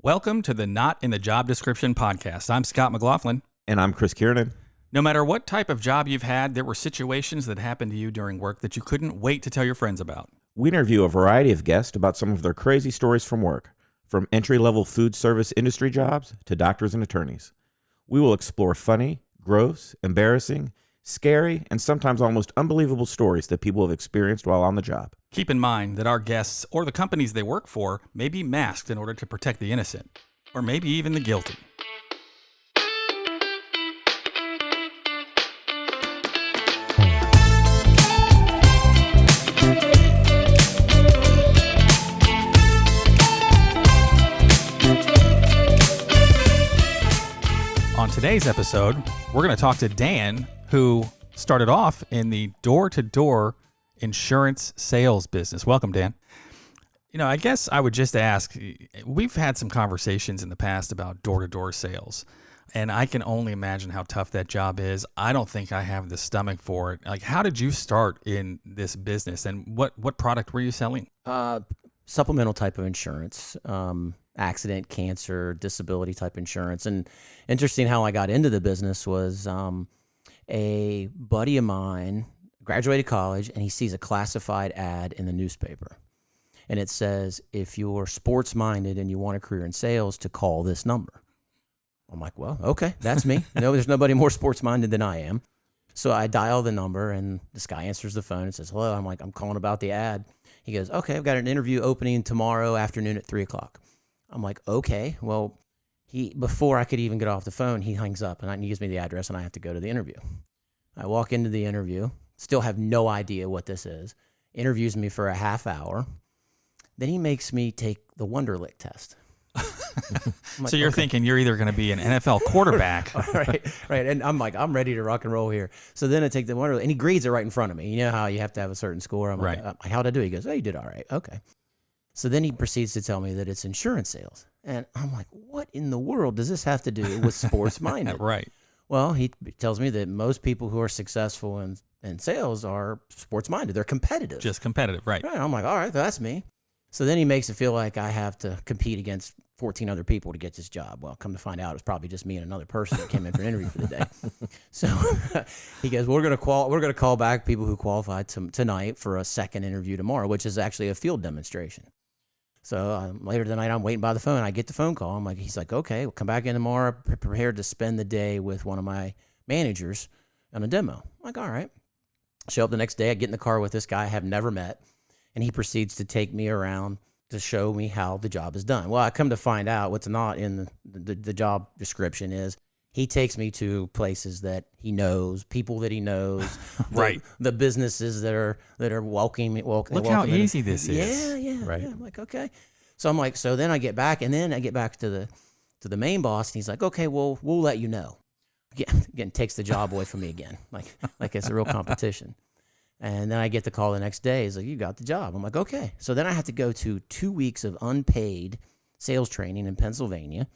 Welcome to the Not in the Job Description podcast. I'm Scott McLaughlin. And I'm Chris Kiernan. No matter what type of job you've had, there were situations that happened to you during work that you couldn't wait to tell your friends about. We interview a variety of guests about some of their crazy stories from work, from entry-level food service industry jobs to doctors and attorneys. We will explore funny, gross, embarrassing, scary, and sometimes almost unbelievable stories that people have experienced while on the job. Keep in mind that our guests or the companies they work for may be masked in order to protect the innocent, or maybe even the guilty. On today's episode, we're going to talk to Dan, who started off in the door-to-door insurance sales business. Welcome, Dan. I guess I would just ask, we've had some conversations in the past about door-to-door sales, and I can only imagine how tough that job is. I don't think I have the stomach for it. Like, how did you start in this business, and what product were you selling? Supplemental type of insurance, accident, cancer, disability type insurance. And interesting how I got into the business was a buddy of mine graduated college, and he sees a classified ad in the newspaper. And it says, if you're sports minded and you want a career in sales, to call this number. I'm like, well, okay, that's me. There's nobody more sports minded than I am. So I dial the number, and this guy answers the phone and says, hello. I'm like, I'm calling about the ad. He goes, okay, I've got an interview opening tomorrow afternoon at 3:00. I'm like, okay. Well, before I could even get off the phone, he hangs up and he gives me the address, and I have to go to the interview. I walk into the interview, still have no idea what this is, interviews me for a half hour. Then he makes me take the Wonderlic test. Like, so you're thinking you're either going to be an NFL quarterback. right. And I'm like, I'm ready to rock and roll here. So then I take the Wonderlic, and he grades it right in front of me. You know how you have to have a certain score? I'm right. Like, how'd I do? He goes, oh, you did all right. Okay. So then he proceeds to tell me that it's insurance sales. And I'm like, what in the world does this have to do with sports minded? Right. Well, he tells me that most people who are successful in sales are sports minded. They're competitive. Just competitive, right. I'm like, all right, that's me. So then he makes it feel like I have to compete against 14 other people to get this job. Well, come to find out, it was probably just me and another person that came in for an interview for the day. So he goes, we're going to call back people who qualified tonight for a second interview tomorrow, which is actually a field demonstration. So later tonight, I'm waiting by the phone. I get the phone call. He's like, okay, we'll come back in tomorrow, prepared to spend the day with one of my managers on a demo. I'm like, all right. Show up the next day. I get in the car with this guy I have never met, and he proceeds to take me around to show me how the job is done. Well, I come to find out what's not in the job description is he takes me to places that he knows, people that he knows, right? The businesses that are welcoming. Look how easy this is. Yeah. Right. Yeah. I'm like, okay. So then I get back, to the main boss, and he's like, okay, well, we'll let you know. Again, takes the job away from me again, like it's a real competition. And then I get the call the next day. He's like, you got the job. I'm like, okay. So then I have to go to 2 weeks of unpaid sales training in Pennsylvania,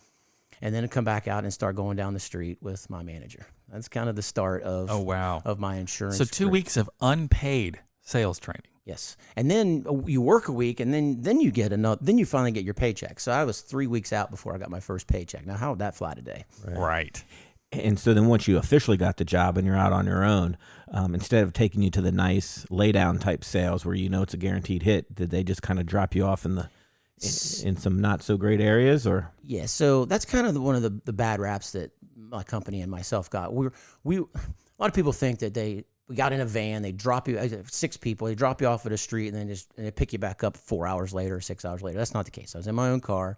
and then come back out and start going down the street with my manager. That's kind of the start of of my insurance. So 2 weeks of unpaid sales training. Yes. And then you work a week, and then you get then you finally get your paycheck. So I was 3 weeks out before I got my first paycheck. Now, how would that fly today? Right. And so then once you officially got the job and you're out on your own, instead of taking you to the nice lay-down type sales where it's a guaranteed hit, did they just kind of drop you off in some not-so-great areas? Or yeah, so that's kind of one of the bad raps that my company and myself got. A lot of people think that we got in a van, they drop you, 6 people, they drop you off at a street, and then they pick you back up 4 hours later or 6 hours later. That's not the case. I was in my own car.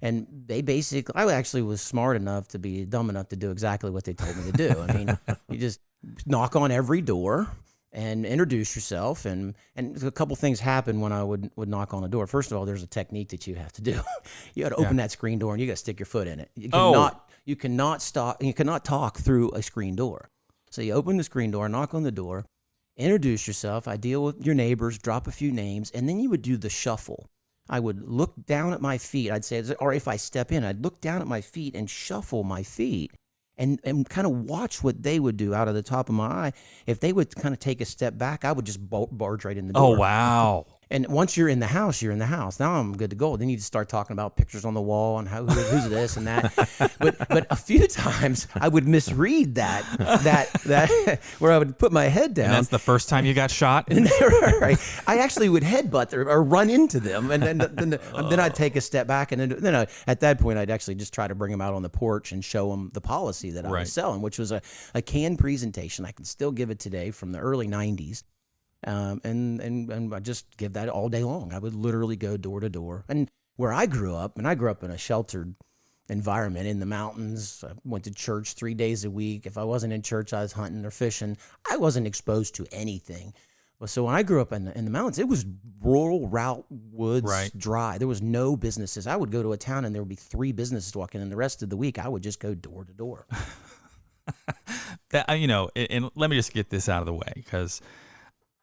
And I actually was smart enough to be dumb enough to do exactly what they told me to do. I mean, you just knock on every door and introduce yourself. And a couple things happened when I would knock on a door. First of all, there's a technique that you have to do. You got to open that screen door, and you got to stick your foot in it. You cannot talk through a screen door. So you open the screen door, knock on the door, introduce yourself. I deal with your neighbors, drop a few names, and then you would do the shuffle. I would look down at my feet. I'd say, or if I step in, I'd look down at my feet and shuffle my feet and kind of watch what they would do out of the top of my eye. If they would kind of take a step back, I would just barge right in the door. Oh, wow. And once you're in the house, you're in the house. Now I'm good to go. Then you just start talking about pictures on the wall and who's this and that. But a few times I would misread that where I would put my head down. And that's the first time you got shot? Right. I actually would headbutt or run into them, and then I'd take a step back, and then at that point I'd actually just try to bring them out on the porch and show them the policy that I was selling, which was a canned presentation. I can still give it today from the early 90s. And I just give that all day long. I would literally go door to door. And where I grew up, and I grew up in a sheltered environment in the mountains. I went to church 3 days a week. If I wasn't in church, I was hunting or fishing. I wasn't exposed to anything. So when I grew up in the mountains, it was rural, route, woods, dry. There was no businesses. I would go to a town and there would be 3 businesses walking, and the rest of the week I would just go door to door. And let me just get this out of the way, because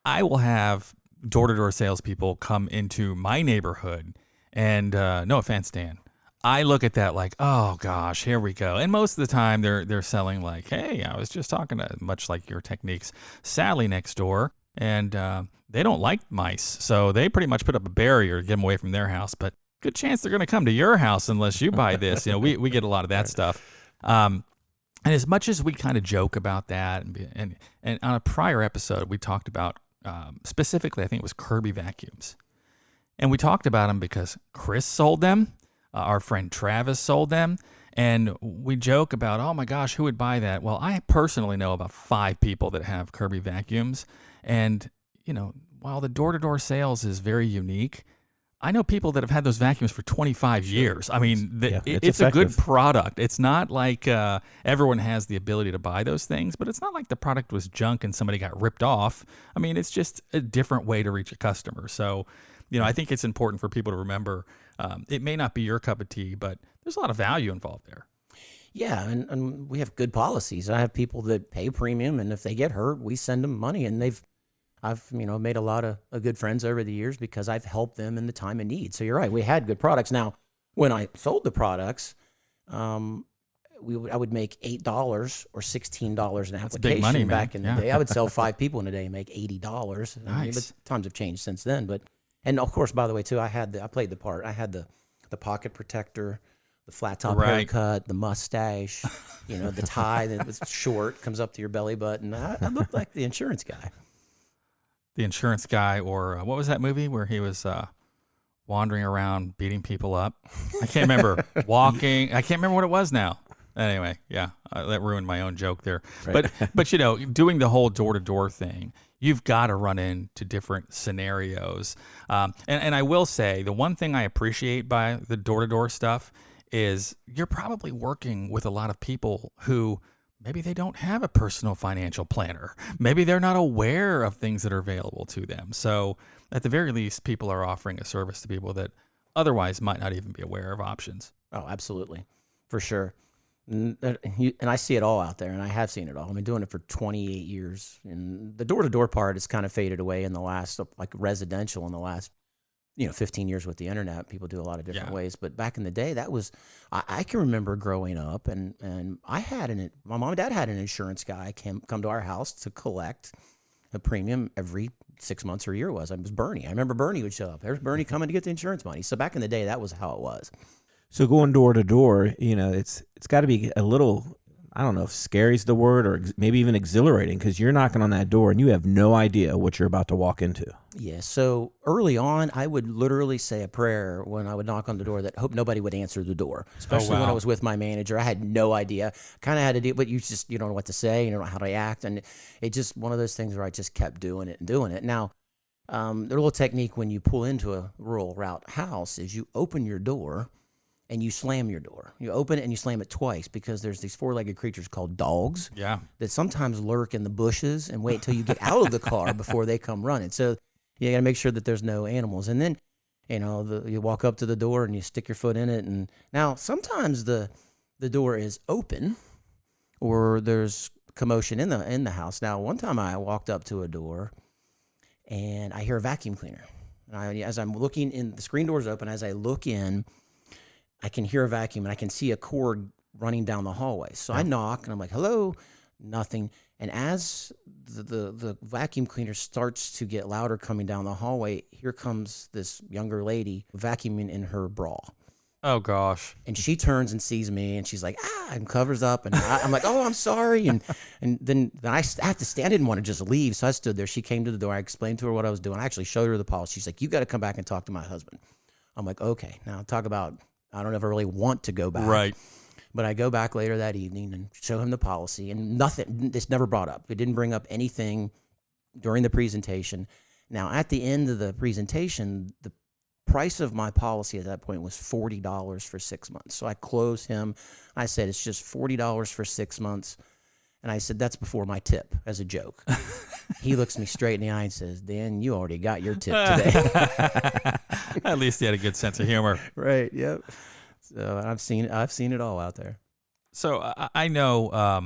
I will have door-to-door salespeople come into my neighborhood, and no offense, Dan, I look at that like, oh gosh, here we go. And most of the time they're selling like, hey, I was just talking to, much like your techniques, Sally next door, and they don't like mice, so they pretty much put up a barrier to get them away from their house. But good chance they're going to come to your house unless you buy this. We get a lot of that stuff. And as much as we kind of joke about that, and on a prior episode we talked about specifically, I think it was Kirby vacuums, and we talked about them because Chris sold them, our friend Travis sold them, and we joke about, oh my gosh, who would buy that? Well, I personally know about 5 people that have Kirby vacuums, and while the door-to-door sales is very unique, I know people that have had those vacuums for 25 years. I mean, it's a good product. It's not like everyone has the ability to buy those things, but it's not like the product was junk and somebody got ripped off. I mean, it's just a different way to reach a customer. So, I think it's important for people to remember it may not be your cup of tea, but there's a lot of value involved there. Yeah, and we have good policies. I have people that pay premium, and if they get hurt, we send them money, and I've made a lot of good friends over the years because I've helped them in the time of need. So you're right, we had good products. Now, when I sold the products, I would make $8 or $16 an application. Big money, back in the day. I would sell 5 people in a day and make $80. Nice. But times have changed since then. And of course, by the way, too, I played the part. I had the pocket protector, the flat top haircut, the mustache, the tie that was short, comes up to your belly button. I looked like the insurance guy. The insurance guy, or what was that movie where he was wandering around beating people up? I can't remember. Walking. I can't remember what it was now. Anyway, yeah, that ruined my own joke there. Right. But doing the whole door-to-door thing, you've got to run into different scenarios. And I will say, the one thing I appreciate by the door-to-door stuff is you're probably working with a lot of people who maybe they don't have a personal financial planner. Maybe they're not aware of things that are available to them. So at the very least, people are offering a service to people that otherwise might not even be aware of options. Oh, absolutely. For sure. And I see it all out there, and I have seen it all. I've been doing it for 28 years. And the door-to-door part has kind of faded away in the last, like residential in the last 15 years with the internet. People do a lot of different ways. But back in the day, that was, I can remember growing up, and my mom and dad had an insurance guy come to our house to collect a premium every 6 months or a year. It was Bernie. I remember Bernie would show up. There's Bernie coming to get the insurance money. So back in the day, that was how it was. So going door to door, it's got to be a little, I don't know if scary is the word, or maybe even exhilarating, because you're knocking on that door and you have no idea what you're about to walk into. Yeah. So early on, I would literally say a prayer when I would knock on the door that hope nobody would answer the door, especially when I was with my manager. I had no idea, kind of had to do, but you don't know what to say, you don't know how to act. And it just one of those things where I just kept doing it and doing it. Now, the little technique when you pull into a rural route house is you open your door and you slam your door. You open it and you slam it twice, because there's these 4-legged creatures called dogs that sometimes lurk in the bushes and wait till you get out of the car before they come running. So you got to make sure that there's no animals. And then, you walk up to the door and you stick your foot in it. And now sometimes the door is open or there's commotion in the house. Now, one time I walked up to a door and I hear a vacuum cleaner. And as I'm looking in, the screen door is open. As I look in, I can hear a vacuum and I can see a cord running down the hallway. So I knock and I'm like, hello, nothing. And as the vacuum cleaner starts to get louder coming down the hallway, here comes this younger lady vacuuming in her bra. Oh gosh. And she turns and sees me, and she's like, and covers up. And I'm like, oh, I'm sorry. And then I have to stay. I didn't want to just leave. So I stood there. She came to the door. I explained to her what I was doing. I actually showed her the policy. She's like, you got to come back and talk to my husband. I'm like, okay. Now talk about, I don't ever really want to go back. Right. But I go back later that evening and show him the policy, and nothing, this never brought up. It didn't bring up anything during the presentation. Now, at the end of the presentation, the price of my policy at that point was $40 for 6 months. So I closed him. I said, it's just $40 for 6 months. And I said, that's before my tip, as a joke. He looks me straight in the eye and says, Dan, you already got your tip today. At least he had a good sense of humor. Right, yep. So I've seen it all out there. So I know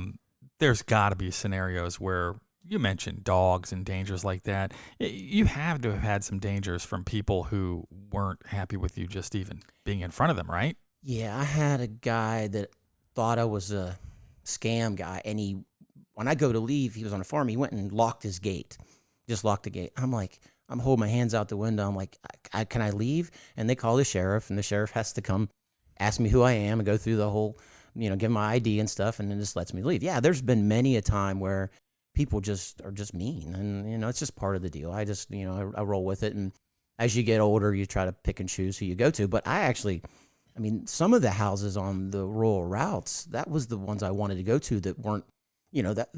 there's got to be scenarios where you mentioned dogs and dangers like that. You have to have had some dangers from people who weren't happy with you just even being in front of them, right? Yeah, I had a guy that thought I was a scam guy, and when I go to leave, he was on a farm, he went and locked his gate, just locked the gate. I'm like, I'm holding my hands out the window. I'm like, can I leave? And they call the sheriff, and the sheriff has to come ask me who I am and go through the whole, give my ID and stuff, and then just lets me leave. Yeah, there's been many a time where people just are just mean, and it's just part of the deal. I just I roll with it, and as you get older, you try to pick and choose who you go to. But some of the houses on the rural routes, that was the ones I wanted to go to that weren't, that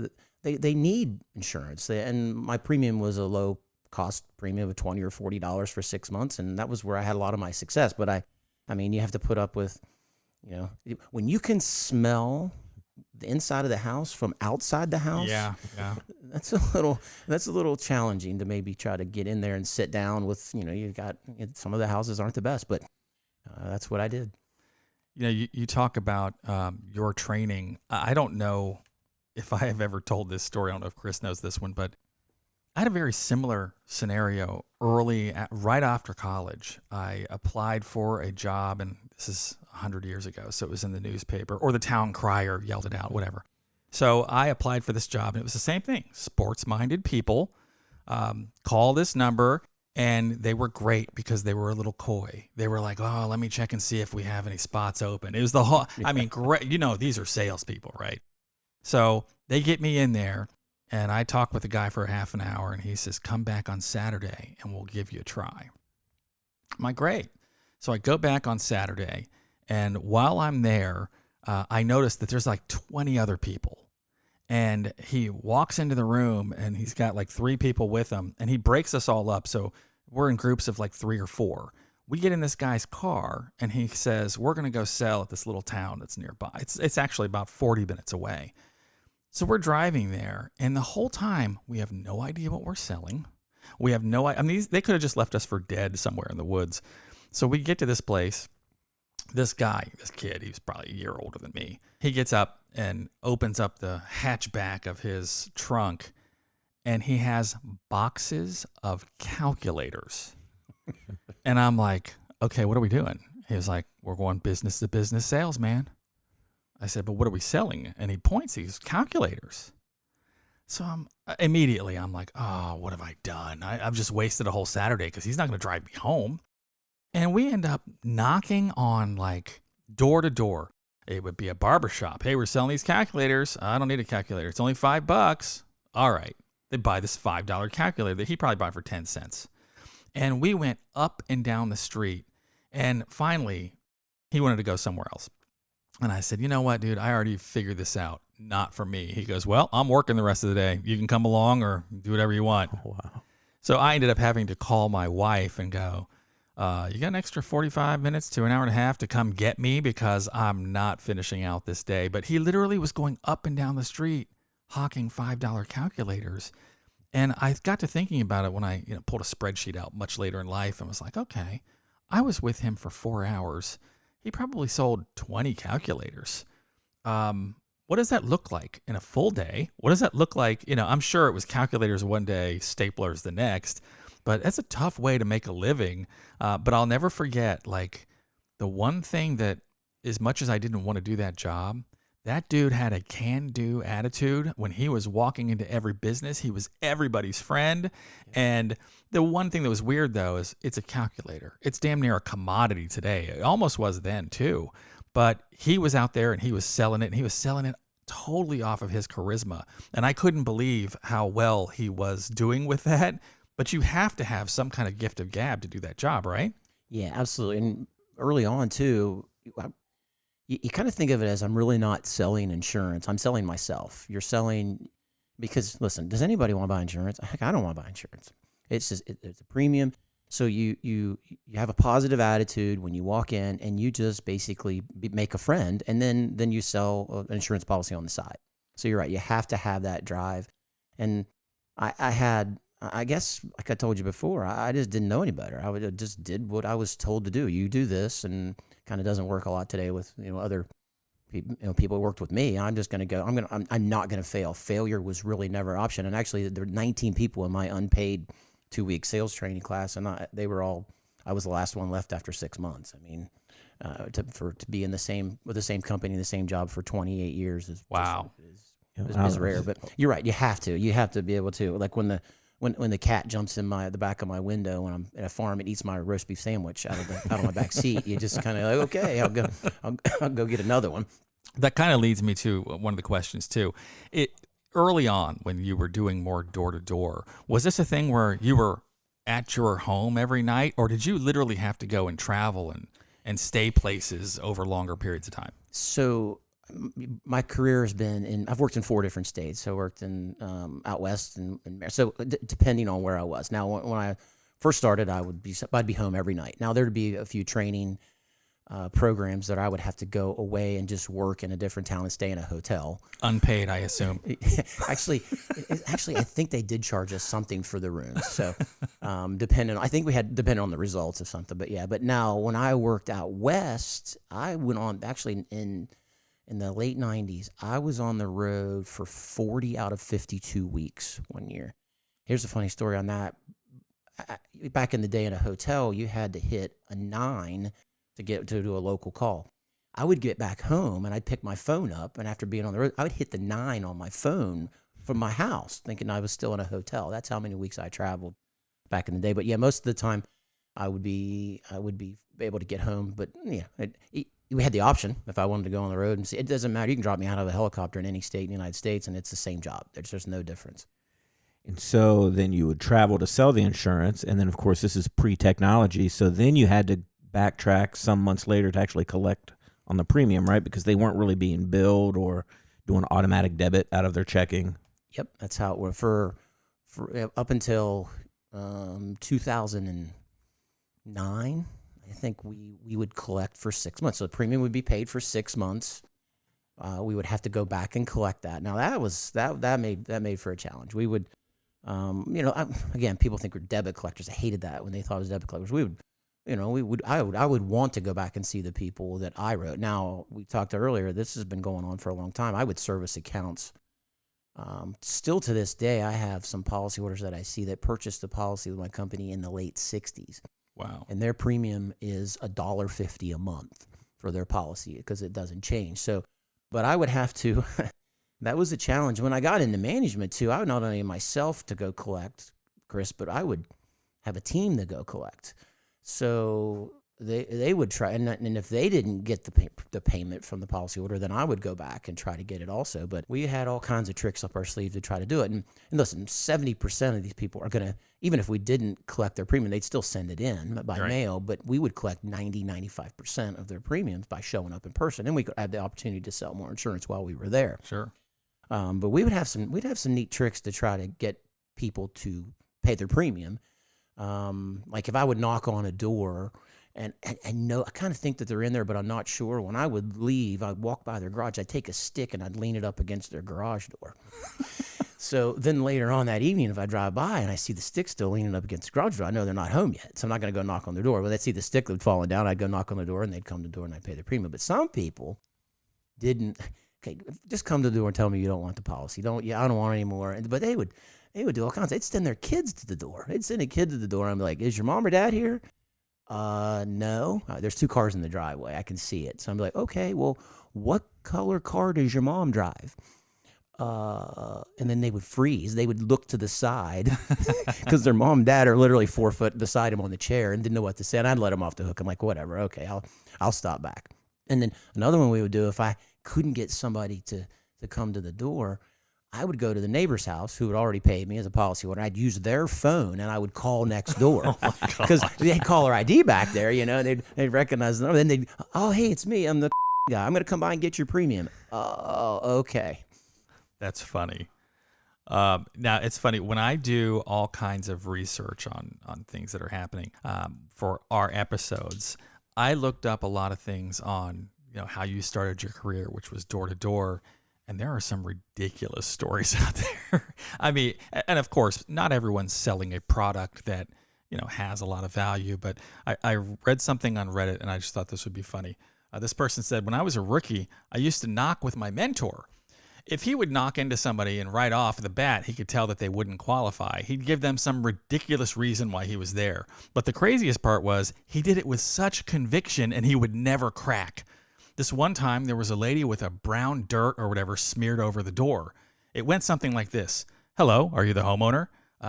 they need insurance, and my premium was a low cost premium of $20 or $40 for 6 months, and that was where I had a lot of my success. But you have to put up with, when you can smell the inside of the house from outside the house. Yeah. That's a little challenging to maybe try to get in there and sit down with, some of the houses aren't the best, but that's what I did. You talk about your training. I don't know if I have ever told this story. I don't know if Chris knows this one, but I had a very similar scenario right after college. I applied for a job, and this is 100 years ago, so it was in the newspaper, or the town crier yelled it out, whatever. So I applied for this job, and it was the same thing. Sports-minded people call this number, and they were great because they were a little coy. They were like, oh, let me check and see if we have any spots open. It was the whole, great. These are salespeople, right? So they get me in there. And I talk with the guy for half an hour, and he says, come back on Saturday, and we'll give you a try. I'm like, great. So I go back on Saturday, and while I'm there, I notice that there's like 20 other people. And he walks into the room, and he's got like 3 people with him, and he breaks us all up. So we're in groups of like 3 or 4. We get in this guy's car, and he says, we're going to go sell at this little town that's nearby. It's actually about 40 minutes away. So we're driving there, and the whole time we have no idea what we're selling. We have no idea. They could have just left us for dead somewhere in the woods. So we get to this place. This kid, he was probably a year older than me. He gets up and opens up the hatchback of his trunk, and he has boxes of calculators. And I'm like, okay, what are we doing? He was like, we're going business to business sales, man. I said, but what are we selling? And he points these calculators. So I'm like, oh, what have I done? I've just wasted a whole Saturday because he's not going to drive me home. And we end up knocking on like door to door. It would be a barbershop. Hey, we're selling these calculators. I don't need a calculator. It's only $5. All right. They buy this $5 calculator that he probably bought for 10 cents. And we went up and down the street. And finally, he wanted to go somewhere else. And I said, you know what, dude, I already figured this out. Not for me. He goes, well, I'm working the rest of the day. You can come along or do whatever you want. Oh, wow. So I ended up having to call my wife and go, you got an extra 45 minutes to an hour and a half to come get me because I'm not finishing out this day. But he literally was going up and down the street hawking $5 calculators. And I got to thinking about it when I pulled a spreadsheet out much later in life and was like, okay, I was with him for 4 hours. He probably sold 20 calculators. What does that look like in a full day? What does that look like? I'm sure it was calculators one day, staplers the next, but that's a tough way to make a living. But I'll never forget, like, the one thing that, as much as I didn't want to do that job, That dude had a can-do attitude. When he was walking into every business, he was everybody's friend. And the one thing that was weird, though, is it's a calculator. It's damn near a commodity today. It almost was then, too. But he was out there and he was selling it, and he was selling it totally off of his charisma. And I couldn't believe how well he was doing with that. But you have to have some kind of gift of gab to do that job, right? Yeah, absolutely. And early on too, you kind of think of it as, I'm really not selling insurance. I'm selling myself. You're selling, because listen, does anybody want to buy insurance? Heck, I don't want to buy insurance. It's just, it's a premium. So you have a positive attitude when you walk in, and you just basically make a friend, and then you sell an insurance policy on the side. So you're right. You have to have that drive. And I guess, like I told you before, I just didn't know any better. Just did what I was told to do. You do this, and kind of doesn't work a lot today with other people who worked with me. I'm just going to go. I'm not going to fail. Failure was really never an option. And actually, there were 19 people in my unpaid 2-week sales training class, and I was the last one left after 6 months. I mean, to be in with the same company, the same job for 28 years is wow. Is rare. But you're right. You have to be able to, like when the cat jumps in the back of my window when I'm at a farm and eats my roast beef sandwich out of my back seat, you just kind of like, okay, I'll go get another one. That kind of leads me to one of the questions too. Early on, when you were doing more door to door, was this a thing where you were at your home every night, or did you literally have to go and travel and stay places over longer periods of time? So my career has been I've worked in 4 different states. So I worked in out west, and so depending on where I was. Now, when I first started, I'd be home every night. Now there'd be a few training programs that I would have to go away and just work in a different town and stay in a hotel. Unpaid, I assume. Actually, I think they did charge us something for the rooms. So depending on the results of something. But yeah, but now when I worked out west, I went on actually in the late 90s, I was on the road for 40 out of 52 weeks one year. Here's a funny story on that. Back in the day in a hotel, you had to hit a 9 to get to do a local call. I would get back home and I'd pick my phone up, and after being on the road, I would hit the 9 on my phone from my house, thinking I was still in a hotel. That's how many weeks I traveled back in the day. But yeah, most of the time I would be able to get home. But yeah, we had the option if I wanted to go on the road and see. It doesn't matter. You can drop me out of a helicopter in any state in the United States, and it's the same job. There's no difference. And so then you would travel to sell the insurance, and then of course this is pre-technology. So then you had to backtrack some months later to actually collect on the premium, right? Because they weren't really being billed or doing automatic debit out of their checking. Yep, that's how it worked for up until 2009. I think we would collect for 6 months. So the premium would be paid for 6 months. We would have to go back and collect that. Now that made for a challenge. We would, again, people think we're debit collectors. I hated that when they thought it was debit collectors. I would want to go back and see the people that I wrote. Now, we talked earlier, this has been going on for a long time. I would service accounts. Still to this day, I have some policyholders that I see that purchased the policy with my company in the late 60s. Wow. And their premium is $1.50 a month for their policy because it doesn't change. So, but I would have to, that was a challenge. When I got into management too, I would not only myself to go collect, Chris, but I would have a team to go collect. So they would try, and if they didn't get the payment from the policyholder, then I would go back and try to get it also. But we had all kinds of tricks up our sleeve to try to do it. And listen, 70% of these people are going to, even if we didn't collect their premium, they'd still send it in by mail, but we would collect 95% of their premiums by showing up in person. And we could have the opportunity to sell more insurance while we were there. Sure. But we'd have some neat tricks to try to get people to pay their premium. Like if I would knock on a door and know, I kind of think that they're in there, but I'm not sure. When I would leave, I'd walk by their garage, I'd take a stick and I'd lean it up against their garage door. So then later on that evening, if I drive by and I see the stick still leaning up against the garage door, I know they're not home yet. So I'm not going to go knock on their door. When they'd see the stick that falling down, I'd go knock on the door and they'd come to the door and I'd pay their premium. But some people didn't. Okay, just come to the door and tell me you don't want the policy. I don't want it anymore. But they would do all kinds. They'd send their kids to the door. They'd send a kid to the door. I'm like, is your mom or dad here? No. There's 2 cars in the driveway. I can see it. So I'm like, okay, well, what color car does your mom drive? And then they would freeze. They would look to the side because their mom and dad are literally 4 foot beside him on the chair and didn't know what to say. And I'd let him off the hook. I'm like, whatever. Okay, I'll stop back. And then another one we would do, if I couldn't get somebody to come to the door, I would go to the neighbor's house who had already paid me as a policy holder. I'd use their phone and I would call next door because they had caller ID back there, and they'd recognize them. Then they'd, oh, hey, it's me. I'm the guy. I'm going to come by and get your premium. Oh, okay. That's funny. Now it's funny when I do all kinds of research on things that are happening for our episodes. I looked up a lot of things on how you started your career, which was door to door, and there are some ridiculous stories out there. I mean, and of course, not everyone's selling a product that has a lot of value. But I read something on Reddit, and I just thought this would be funny. This person said, when I was a rookie, I used to knock with my mentor. If he would knock into somebody and right off the bat, he could tell that they wouldn't qualify. He'd give them some ridiculous reason why he was there. But the craziest part was he did it with such conviction and he would never crack. This one time, there was a lady with a brown dirt or whatever smeared over the door. It went something like this. Hello, are you the homeowner?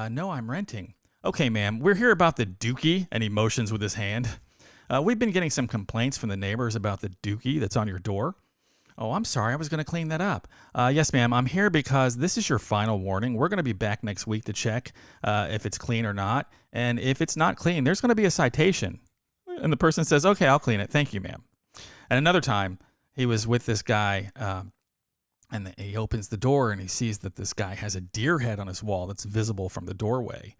No, I'm renting. Okay, ma'am, we're here about the dookie, and he motions with his hand. We've been getting some complaints from the neighbors about the dookie that's on your door. Oh, I'm sorry. I was going to clean that up. Yes, ma'am. I'm here because this is your final warning. We're going to be back next week to check if it's clean or not. And if it's not clean, there's going to be a citation. And the person says, okay, I'll clean it. Thank you, ma'am. And another time, he was with this guy, and he opens the door, and he sees that this guy has a deer head on his wall that's visible from the doorway.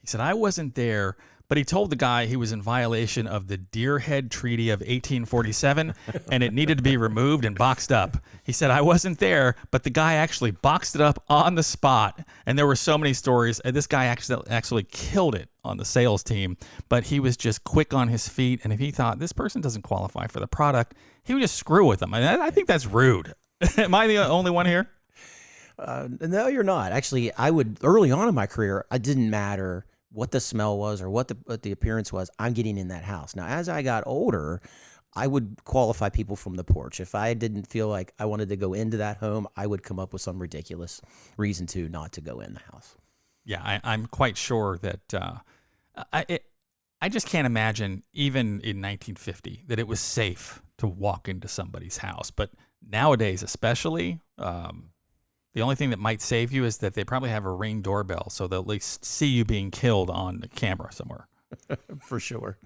He said, I wasn't there, but he told the guy he was in violation of the Deer Head Treaty of 1847, and it needed to be removed and boxed up. He said, I wasn't there, but the guy actually boxed it up on the spot. And there were so many stories. And this guy actually killed it on the sales team, but he was just quick on his feet. And if he thought this person doesn't qualify for the product, he would just screw with them. I think that's rude. Am I the only one here? No, you're not. Actually, I would, early on in my career, it didn't matter what the smell was or what the appearance was. I'm getting in that house. Now, as I got older, I would qualify people from the porch. If I didn't feel like I wanted to go into that home, I would come up with some ridiculous reason to not to go in the house. Yeah, I'm quite sure that I just can't imagine, even in 1950, that it was safe to walk into somebody's house. But nowadays, especially, the only thing that might save you is that they probably have a Ring doorbell, so they'll at least see you being killed on the camera somewhere. For sure.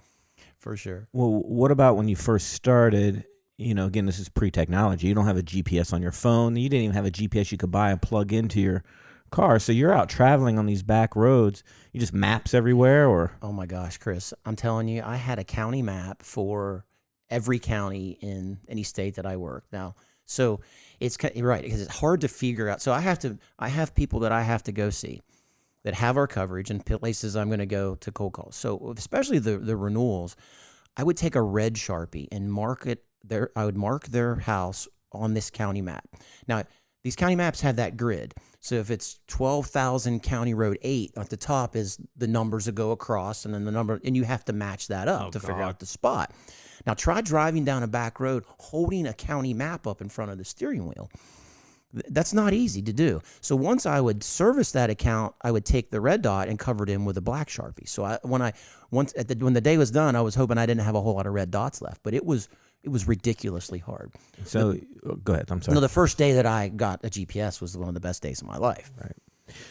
For sure. Well, what about when you first started? Again, this is pre-technology. You don't have a GPS on your phone. You didn't even have a GPS you could buy and plug into your car. So you're out traveling on these back roads. You just maps everywhere, or? Oh my gosh, Chris, I'm telling you, I had a county map for every county in any state that I worked. Now, so you're right, because it's hard to figure out. So I have people that I have to go see that have our coverage and places I'm going to go to cold calls. So especially the renewals, I would take a red Sharpie and I would mark their house on this county map. Now, these county maps have that grid. So if it's 12,000 County Road 8, at the top is the numbers that go across, and then the number, and you have to match that up to figure out the spot. Now, try driving down a back road holding a county map up in front of the steering wheel. That's not easy to do. So once I would service that account, I would take the red dot and cover it in with a black Sharpie. So when the day was done, I was hoping I didn't have a whole lot of red dots left, but it was ridiculously hard. So go ahead. I'm sorry. No, the first day that I got a GPS was one of the best days of my life. Right.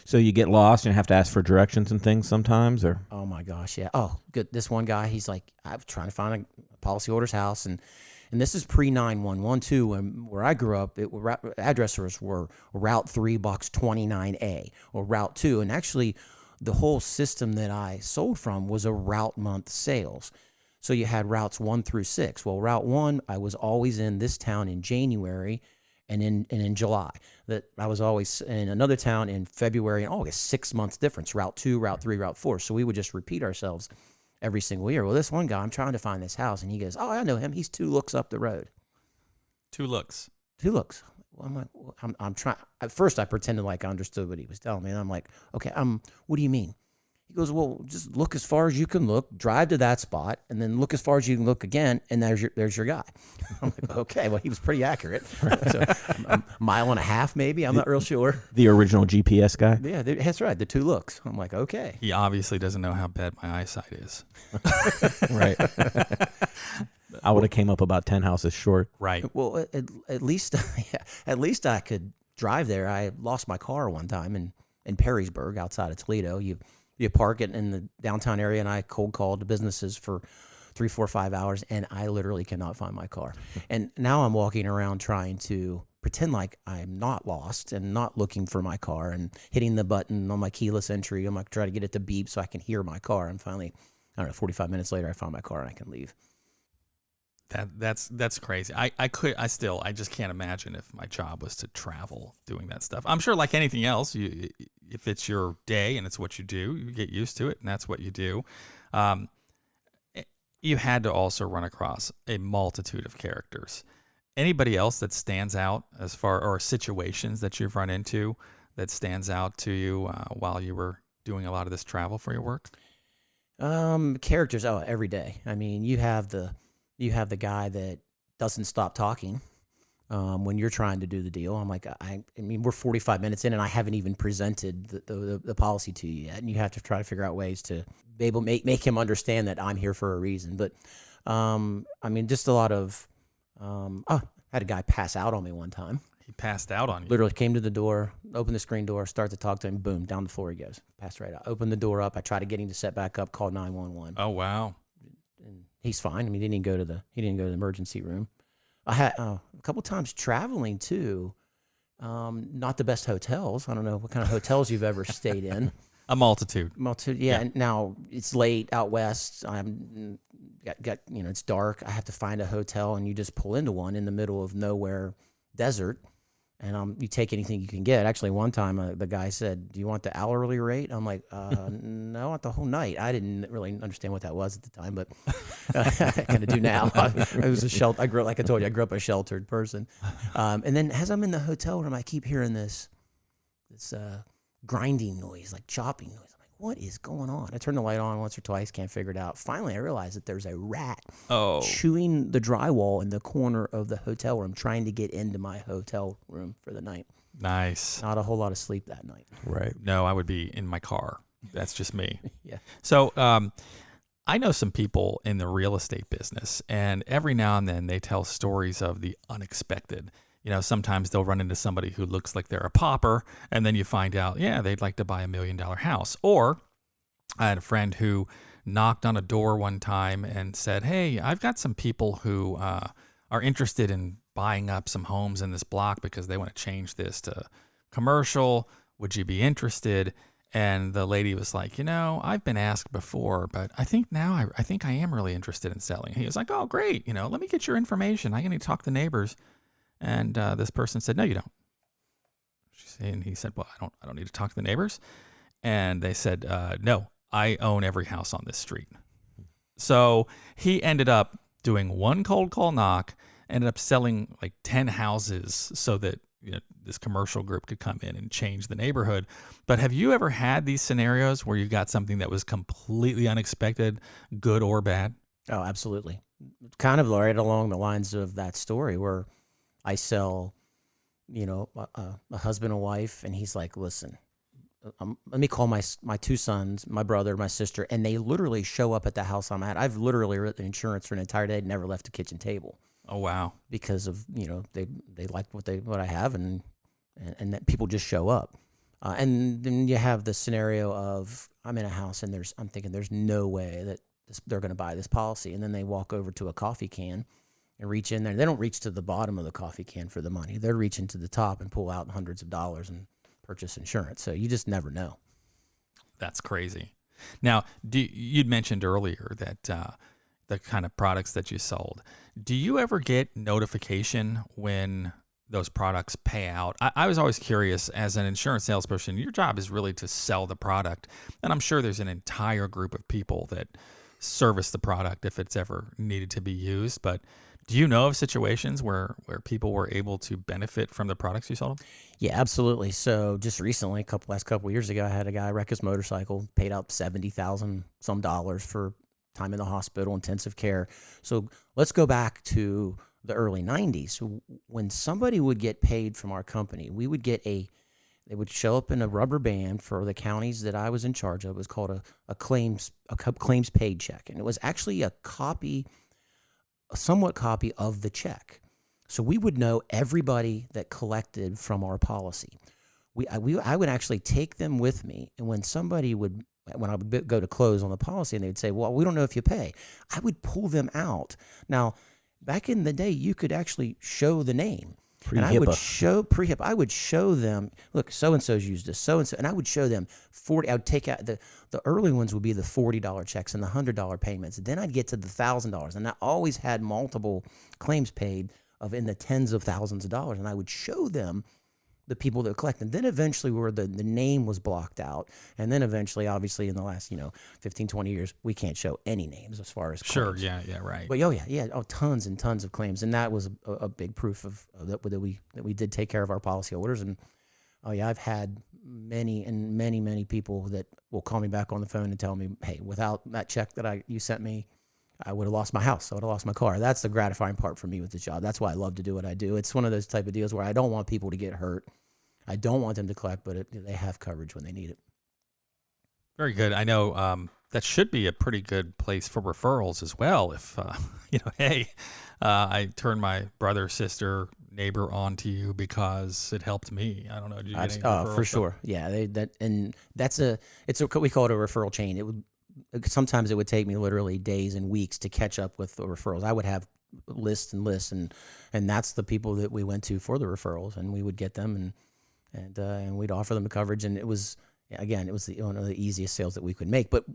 So you get lost and have to ask for directions and things sometimes, or? Oh my gosh, yeah. Oh, good. This one guy, he's like, I'm trying to find a policyholder's house, and this is pre-911 too. And where I grew up, addresses were Route 3, Box 29A, or Route 2, and actually, the whole system that I sold from was a route month sales. So you had routes 1 through 6. Well, Route 1, I was always in this town in January and in July. That I was always in another town in February and August, 6 months difference, Route 2, Route 3, Route 4. So we would just repeat ourselves every single year. Well, this one guy, I'm trying to find this house, and he goes, oh, I know him. He's 2 looks up the road. 2 looks. 2 looks. Well, I'm like, I'm trying. At first, I pretended like I understood what he was telling me, and I'm like, okay, what do you mean? He goes, well, just look as far as you can look, drive to that spot, and then look as far as you can look again, and there's your guy. I'm like, okay, well, he was pretty accurate. So, a mile and a half, maybe. I'm not real sure. The original GPS guy. Yeah, that's right. The 2 looks. I'm like, okay. He obviously doesn't know how bad my eyesight is. Right. I would have came up about 10 houses short. Right. Well, at least, at least I could drive there. I lost my car one time in Perrysburg, outside of Toledo. You park it in the downtown area, and I cold called the businesses for 3, 4, 5 hours, and I literally cannot find my car. And now I'm walking around trying to pretend like I'm not lost and not looking for my car and hitting the button on my keyless entry. I'm like, try to get it to beep so I can hear my car. And finally, I don't know, 45 minutes later, I found my car and I can leave. That's crazy. I just can't imagine if my job was to travel doing that stuff. I'm sure, like anything else, if it's your day and it's what you do, you get used to it, and that's what you do. You had to also run across a multitude of characters. Anybody else that stands out or situations that you've run into that stands out to you while you were doing a lot of this travel for your work? Characters, every day. I mean, you have the guy that doesn't stop talking when you're trying to do the deal. I'm like, I mean, we're 45 minutes in, and I haven't even presented the policy to you yet, and you have to try to figure out ways to be able to make him understand that I'm here for a reason. But I mean, just a lot of I had a guy pass out on me one time. He passed out on you. Literally came to the door, opened the screen door, start to talk to him, boom, down the floor he goes. Passed right out. Opened the door up. I tried to get him to set back up, call 911. Oh, wow. And he's fine. I mean, he didn't go to the emergency room. I had a couple times traveling too. Not the best hotels. I don't know what kind of hotels you've ever stayed in. A multitude. Yeah. And now it's late out west. I'm got it's dark. I have to find a hotel, and you just pull into one in the middle of nowhere, desert. And you take anything you can get. Actually, one time the guy said, "Do you want the hourly rate?" I'm like, "No, I want the whole night." I didn't really understand what that was at the time, but I kind of do now. I was a shelter. Like I told you, I grew up a sheltered person. And then as I'm in the hotel room, I keep hearing this grinding noise, like chopping noise. I'm like, what is going on? I turn the light on once or twice, can't figure it out. Finally, I realize that there's a rat chewing the drywall in the corner of the hotel room, trying to get into my hotel room for the night. Nice. Not a whole lot of sleep that night. Right. No, I would be in my car. That's just me. Yeah. So I know some people in the real estate business, and every now and then they tell stories of the unexpected. Sometimes they'll run into somebody who looks like they're a pauper, and then you find out, they'd like to buy $1 million house. Or I had a friend who knocked on a door one time and said, "Hey, I've got some people who are interested in buying up some homes in this block because they want to change this to commercial. Would you be interested?" And the lady was like, "I've been asked before, but I think I am really interested in selling." He was like, "Oh, great. Let me get your information. I need to talk to the neighbors." And this person said, "No, you don't." And he said, "Well, I don't need to talk to the neighbors." And they said, "No, I own every house on this street." So he ended up doing one cold call knock, ended up selling like 10 houses so that this commercial group could come in and change the neighborhood. But have you ever had these scenarios where you got something that was completely unexpected, good or bad? Oh, absolutely. Kind of right along the lines of that story where I sell, a husband and wife, and he's like, "Listen, let me call my 2 sons, my brother, my sister," and they literally show up at the house I'm at. I've literally written insurance for an entire day, never left the kitchen table. Oh, wow. Because of, they like what I have, and that people just show up. And then you have the scenario of I'm in a house and I'm thinking there's no way that they're going to buy this policy. And then they walk over to a coffee can and reach in there. They don't reach to the bottom of the coffee can for the money. They're reaching to the top and pull out hundreds of dollars and purchase insurance. So you just never know. That's crazy. Now, you'd mentioned earlier that the kind of products that you sold. Do you ever get notification when those products pay out? I was always curious, as an insurance salesperson, your job is really to sell the product. And I'm sure there's an entire group of people that service the product if it's ever needed to be used. But Do you know of situations where people were able to benefit from the products you sold them? Yeah, absolutely. So just recently, last couple of years ago, I had a guy wreck his motorcycle, paid out $70,000 some dollars for time in the hospital, intensive care. So let's go back to the early 90s. When somebody would get paid from our company, they would show up in a rubber band for the counties that I was in charge of. It was called a claims paid check. And it was actually a somewhat copy of the check. So we would know everybody that collected from our policy. I would actually take them with me. And when I would go to close on the policy and they'd say, well, we don't know if you pay, I would pull them out. Now, back in the day, you could actually show the name. And I would show pre-HIP. I would show them, look, so-and-so's used this, so-and-so. And I would show them I would take out the early ones would be the $40 checks and the $100 payments. Then I'd get to the $1,000. And I always had multiple claims paid of in the tens of thousands of dollars. And I would show them the people that collect. And then eventually where the name was blocked out. And then eventually, obviously, in the last, 15, 20 years, we can't show any names as far as Sure, claims. yeah, right. But tons and tons of claims. And that was a big proof of that we did take care of our policyholders. And I've had many people that will call me back on the phone and tell me, hey, without that check that you sent me, I would have lost my house. I would have lost my car. That's the gratifying part for me with the job. That's why I love to do what I do. It's one of those type of deals where I don't want people to get hurt. I don't want them to collect, but they have coverage when they need it. Very good. I know that should be a pretty good place for referrals as well. If, hey, I turned my brother, sister, neighbor on to you because it helped me. I don't know. Did you get any referrals? For sure. Yeah. We call it a referral chain. Sometimes it would take me literally days and weeks to catch up with the referrals. I would have lists and lists, and that's the people that we went to for the referrals, and we would get them and we'd offer them the coverage. And it was one of the easiest sales that we could make. But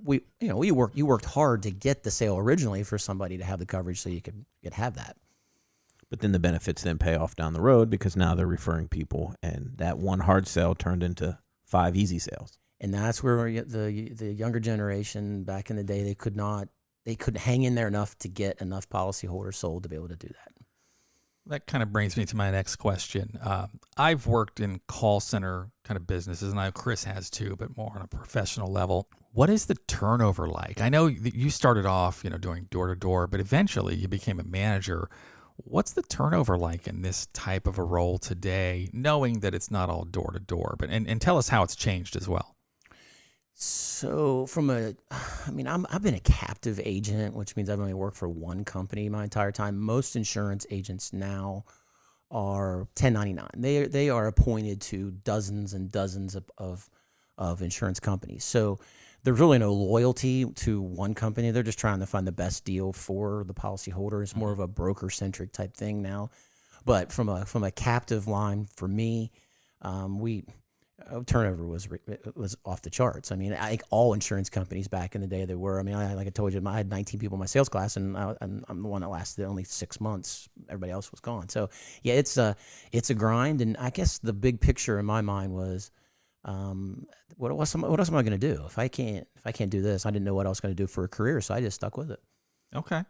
you worked hard to get the sale originally for somebody to have the coverage so you could have that. But then the benefits then pay off down the road because now they're referring people, and that one hard sale turned into 5 easy sales. And that's where the younger generation back in the day, they couldn't hang in there enough to get enough policyholders sold to be able to do that. That kind of brings me to my next question. I've worked in call center kind of businesses, and I know Chris has too, but more on a professional level. What is the turnover like? I know that you started off, doing door to door, but eventually you became a manager. What's the turnover like in this type of a role today, knowing that it's not all door to door? But and tell us how it's changed as well. So I've been a captive agent, which means I've only worked for one company my entire time. Most insurance agents now are 1099. They are appointed to dozens and dozens of insurance companies. So there's really no loyalty to one company. They're just trying to find the best deal for the policyholder. It's more of a broker-centric type thing now. But from a captive line, for me, turnover was off the charts. I mean, I think all insurance companies back in the day they were. I mean, like I told you, I had 19 people in my sales class, and I'm the one that lasted only 6 months. Everybody else was gone. So yeah, it's a grind. And I guess the big picture in my mind was, what else am I going to do if I can't do this? I didn't know what I was going to do for a career, so I just stuck with it. Okay.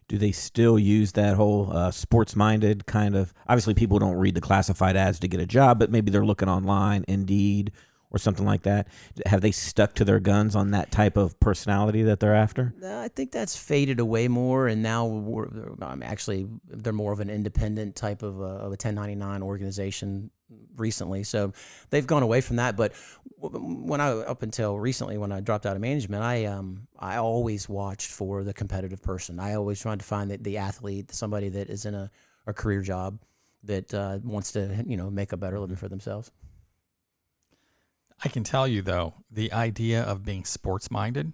Do they still use that whole sports-minded kind of? Obviously, people don't read the classified ads to get a job, but maybe they're looking online, Indeed, or something like that. Have they stuck to their guns on that type of personality that they're after? I think that's faded away more, and now they're more of an independent type of a 1099 organization recently. So they've gone away from that. But up until recently, when I dropped out of management, I always watched for the competitive person. I always tried to find the athlete, somebody that is in a career job that wants to make a better living for themselves. I can tell you, though, the idea of being sports-minded,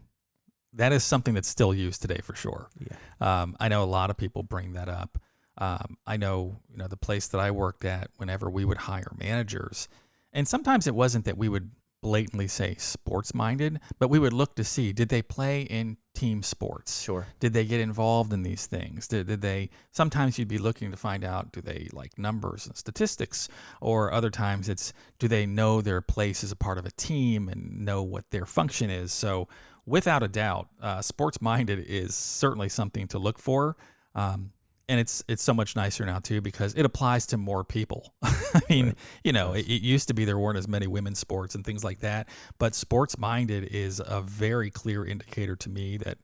that is something that's still used today for sure. Yeah. I know a lot of people bring that up. I know, the place that I worked at, whenever we would hire managers, and sometimes it wasn't that we would blatantly say sports-minded, but we would look to see, did they play in team sports? Sure. Did they get involved in these things? Did they, sometimes you'd be looking to find out, do they like numbers and statistics? Or other times it's, do they know their place as a part of a team and know what their function is? So without a doubt, sports-minded is certainly something to look for. And And it's so much nicer now too because it applies to more people. I mean, it used to be there weren't as many women's sports and things like that, but sports minded is a very clear indicator to me that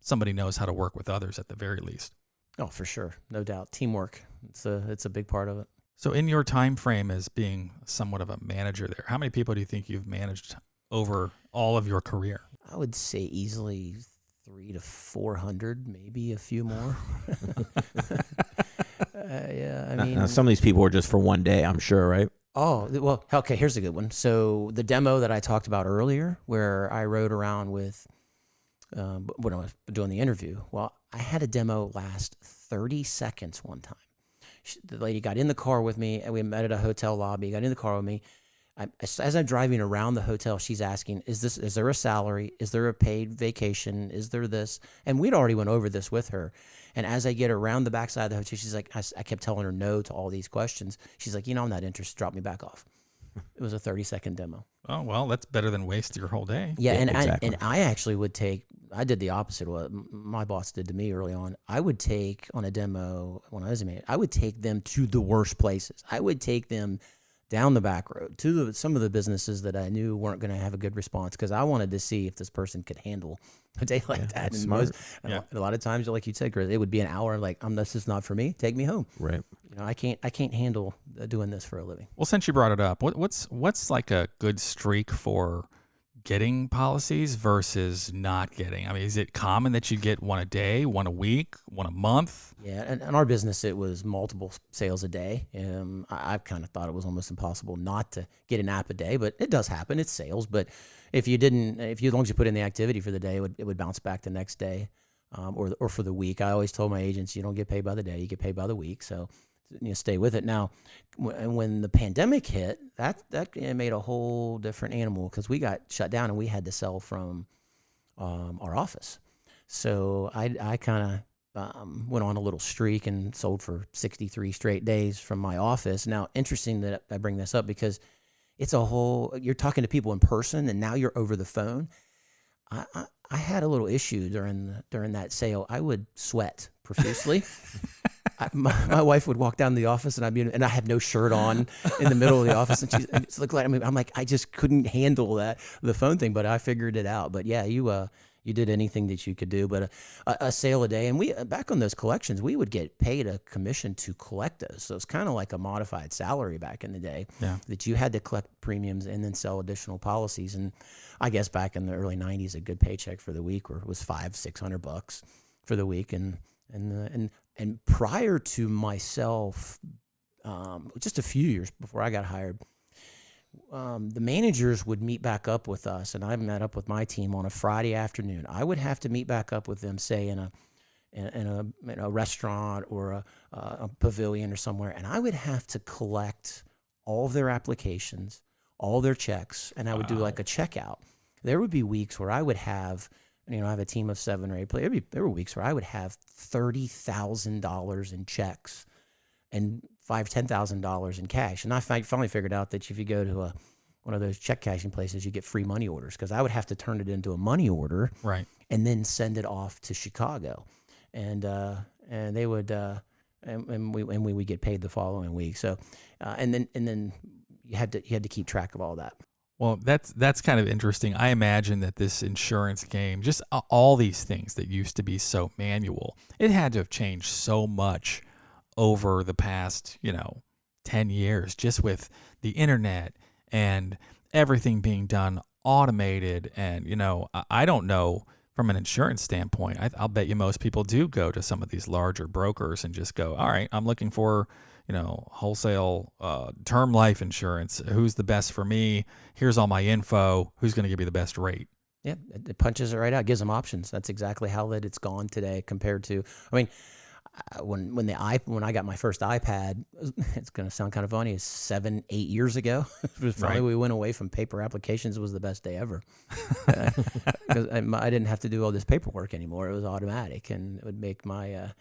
somebody knows how to work with others at the very least. Oh, for sure, no doubt. Teamwork, it's a big part of it. So in your time frame as being somewhat of a manager there, how many people do you think you've managed over all of your career? I would say easily 300 to 400, maybe a few more. Yeah, I mean, Now, some of these people were just for one day, I'm sure, right? oh, well, okay, here's a good one. So the demo that I talked about earlier, where I rode around with, when I was doing the interview, well, I had a demo last 30 seconds one time. The lady got in the car with me, and we met at a hotel lobby, got in the car with me. As I'm driving around the hotel, she's asking, is there a salary? Is there a paid vacation? Is there this? And we'd already went over this with her. And as I get around the backside of the hotel, she's like, I kept telling her no to all these questions. She's like, I'm not interested. Drop me back off. It was a 30-second demo. Oh, well, that's better than waste your whole day. Yeah, and exactly. I actually I did the opposite of what my boss did to me early on. I would take on a demo when I was a manager, I would take them to the worst places. I would take them down the back road to some of the businesses that I knew weren't going to have a good response because I wanted to see if this person could handle a day like that. And smart. A lot of times, like you said, Chris, it would be an hour. I'm like, this is not for me. Take me home. Right. I can't handle doing this for a living. Well, since you brought it up, what's like a good streak for getting policies versus not getting? I mean, is it common that you get one a day, one a week, one a month? Yeah, and in our business, it was multiple sales a day. I kind of thought it was almost impossible not to get an app a day, but it does happen. It's sales, but as long as you put in the activity for the day, it would bounce back the next day, or for the week. I always told my agents, you don't get paid by the day, you get paid by the week. So stay with it. Now, when the pandemic hit, that made a whole different animal because we got shut down and we had to sell from our office. So I kind of went on a little streak and sold for 63 straight days from my office. Now, interesting that I bring this up because you're talking to people in person and now you're over the phone. I had a little issue during that sale. I would sweat profusely. My wife would walk down to the office and I had no shirt on in the middle of the office and she's looked like, I'm like, I just couldn't handle the phone thing, but I figured it out. But yeah, you did anything that you could do, but a sale a day. And we, back on those collections, we would get paid a commission to collect those. So it's kind of like a modified salary back in the day that you had to collect premiums and then sell additional policies. And I guess back in the early 90s, a good paycheck for the week was $500-600 for the week. And prior to myself, just a few years before I got hired, the managers would meet back up with us, and I met up with my team on a Friday afternoon. I would have to meet back up with them, say in a restaurant or a pavilion or somewhere, and I would have to collect all of their applications, all their checks, and I would do like a checkout. There would be weeks where I would have, I have a team of 7 or 8 players. There were weeks where I would have $30,000 in checks and $10,000 in cash. And I finally figured out that if you go to one of those check cashing places, you get free money orders because I would have to turn it into a money order, right, and then send it off to Chicago, and they would and we would get paid the following week. So and then you had to keep track of all that. Well, that's kind of interesting. I imagine that this insurance game, just all these things that used to be so manual, it had to have changed so much over the past, 10 years, just with the internet and everything being done automated. And, I don't know from an insurance standpoint, I'll bet you most people do go to some of these larger brokers and just go, all right, I'm looking for wholesale term life insurance. Who's the best for me? Here's all my info. Who's going to give you the best rate? Yeah, it punches it right out. It gives them options. That's exactly how it's gone today compared to, when I got my first iPad, it's going to sound kind of funny, it's 7-8 years ago. It was finally we went away from paper applications. It was the best day ever. Because I didn't have to do all this paperwork anymore. It was automatic, and it would make my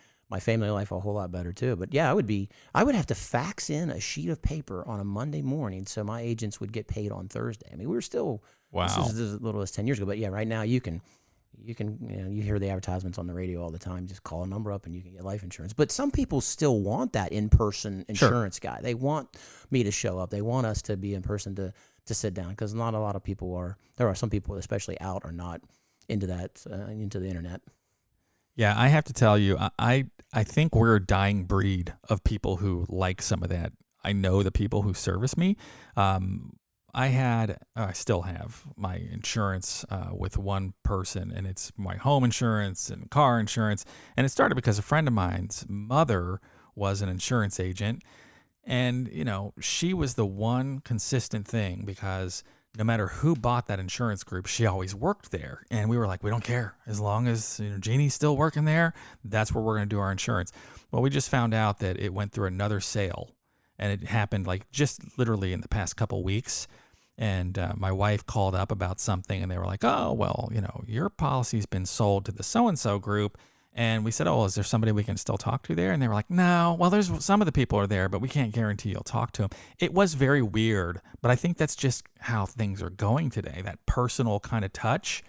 family life a whole lot better too. But yeah, I would have to fax in a sheet of paper on a Monday morning so my agents would get paid on Thursday. We were still, wow, this is as little as 10 years ago. But yeah, right now you can You can, you hear the advertisements on the radio all the time. Just call a number up and you can get life insurance. But some people still want that in-person insurance guy. They want me to show up. They want us to be in person to sit down, because not a lot of people are. There are some people, especially out, are not into that, into the internet. Yeah, I have to tell you, I think we're a dying breed of people who like some of that. I know the people who service me. I still have my insurance with one person, and it's my home insurance and car insurance. And it started because a friend of mine's mother was an insurance agent. And, she was the one consistent thing, because no matter who bought that insurance group, she always worked there. And we were like, we don't care. As long as Jeannie's still working there, that's where we're going to do our insurance. Well, we just found out that it went through another sale, and it happened like just literally in the past couple weeks. And my wife called up about something, and they were like, oh, well, your policy's been sold to the so-and-so group. And we said, oh, is there somebody we can still talk to there? And they were like, no, well, there's some of the people are there, but we can't guarantee you'll talk to them. It was very weird, but I think that's just how things are going today. That personal kind of touch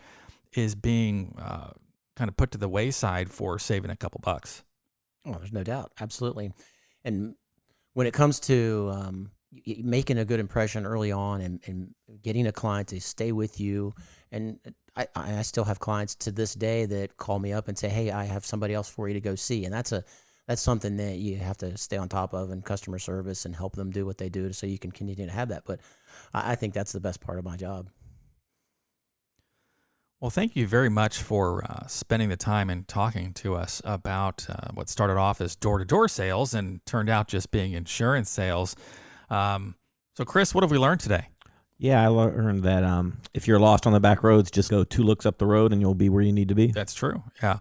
is being kind of put to the wayside for saving a couple bucks. Oh, there's no doubt. Absolutely. And when it comes to making a good impression early on and getting a client to stay with you, and I still have clients to this day that call me up and say, hey, I have somebody else for you to go see. And that's something that you have to stay on top of in customer service and help them do what they do so you can continue to have that. But I think that's the best part of my job. Well, thank you very much for spending the time and talking to us about what started off as door-to-door sales and turned out just being insurance sales. So, Chris, what have we learned today? Yeah, I learned that if you're lost on the back roads, just go 2 looks up the road and you'll be where you need to be. That's true. Yeah.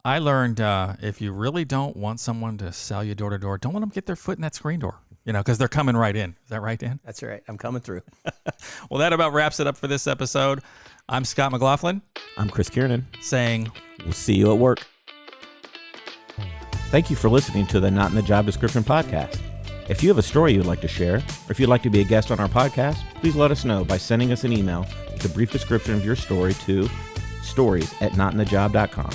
I learned if you really don't want someone to sell you door to door, don't let them get their foot in that screen door, because they're coming right in. Is that right, Dan? That's right. I'm coming through. Well, that about wraps it up for this episode. I'm Scott McLaughlin. I'm Chris Kiernan. Saying, we'll see you at work. Thank you for listening to the Not in the Job Description podcast. If you have a story you'd like to share, or if you'd like to be a guest on our podcast, please let us know by sending us an email with a brief description of your story to stories@notinthejob.com.